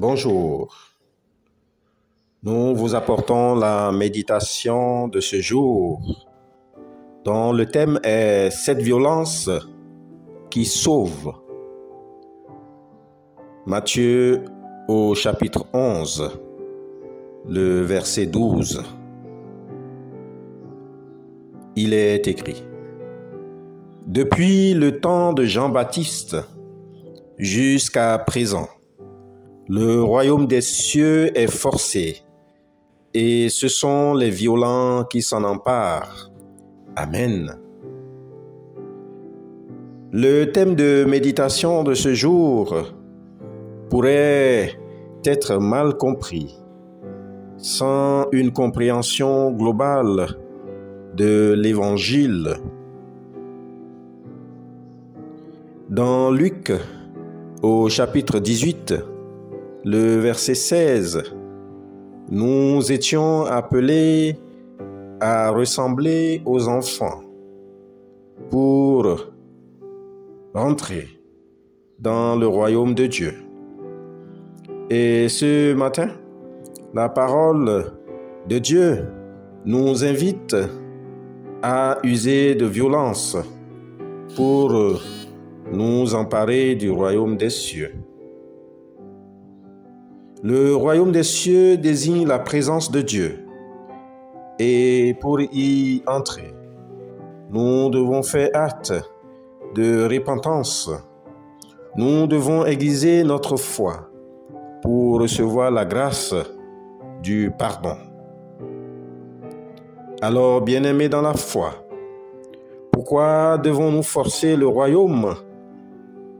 Bonjour, nous vous apportons la méditation de ce jour dont le thème est « Cette violence qui sauve ». Matthieu au chapitre 11, le verset 12. Il est écrit: Depuis le temps de Jean-Baptiste jusqu'à présent, le royaume des cieux est forcé, et ce sont les violents qui s'en emparent. Amen. Le thème de méditation de ce jour pourrait être mal compris sans une compréhension globale de l'Évangile. Dans Luc, au chapitre 18, le verset 16, nous étions appelés à ressembler aux enfants pour rentrer dans le royaume de Dieu. Et ce matin, la parole de Dieu nous invite à user de violence pour nous emparer du royaume des cieux. Le royaume des cieux désigne la présence de Dieu. Et pour y entrer, nous devons faire acte de repentance. Nous devons aiguiser notre foi pour recevoir la grâce du pardon. Alors, bien-aimés dans la foi, pourquoi devons-nous forcer le royaume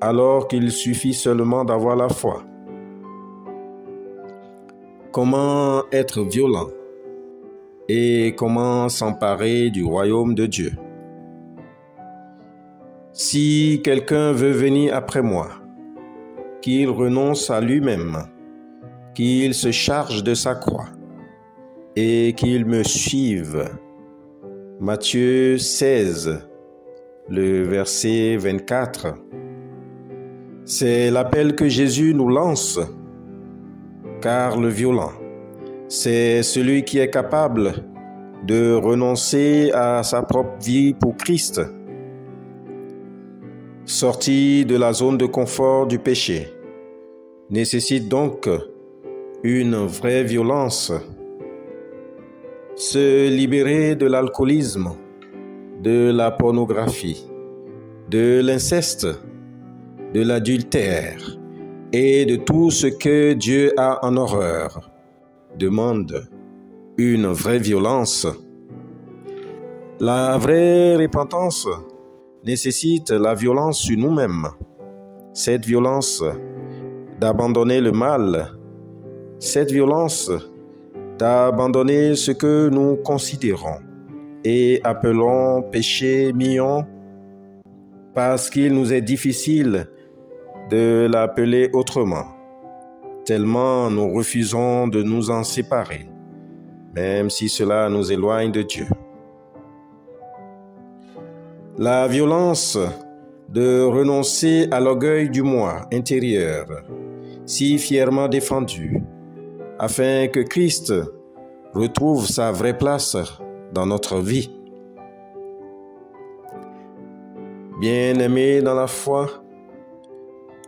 alors qu'il suffit seulement d'avoir la foi? Comment être violent et comment s'emparer du royaume de Dieu? Si quelqu'un veut venir après moi, qu'il renonce à lui-même, qu'il se charge de sa croix et qu'il me suive. Matthieu 16, le verset 24. C'est l'appel que Jésus nous lance. Car le violent, c'est celui qui est capable de renoncer à sa propre vie pour Christ. Sortir de la zone de confort du péché nécessite donc une vraie violence. Se libérer de l'alcoolisme, de la pornographie, de l'inceste, de l'adultère et de tout ce que Dieu a en horreur demande une vraie violence. La vraie repentance nécessite la violence sur nous-mêmes. Cette violence d'abandonner le mal, cette violence d'abandonner ce que nous considérons et appelons péché mignon parce qu'il nous est difficile de l'appeler autrement, tellement nous refusons de nous en séparer, même si cela nous éloigne de Dieu. La violence de renoncer à l'orgueil du moi intérieur, si fièrement défendu, afin que Christ retrouve sa vraie place dans notre vie. Bien-aimés dans la foi,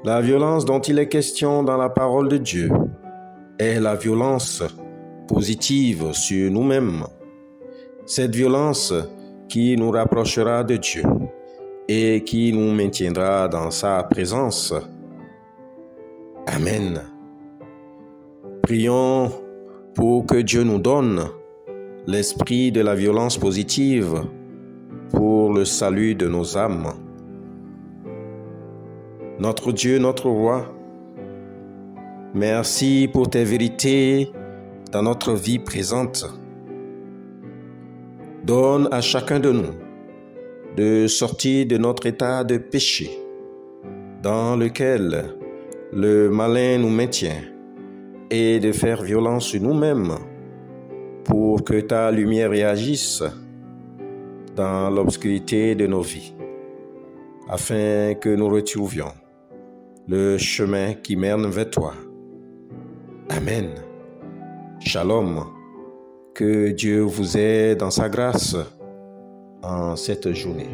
la violence dont il est question dans la parole de Dieu est la violence positive sur nous-mêmes. Cette violence qui nous rapprochera de Dieu et qui nous maintiendra dans sa présence. Amen. Prions pour que Dieu nous donne l'esprit de la violence positive pour le salut de nos âmes. Notre Dieu, notre Roi, merci pour tes vérités dans notre vie présente. Donne à chacun de nous de sortir de notre état de péché dans lequel le malin nous maintient et de faire violence sur nous-mêmes pour que ta lumière réagisse dans l'obscurité de nos vies, afin que nous retrouvions le chemin qui mène vers toi. Amen. Shalom. Que Dieu vous aide dans sa grâce en cette journée.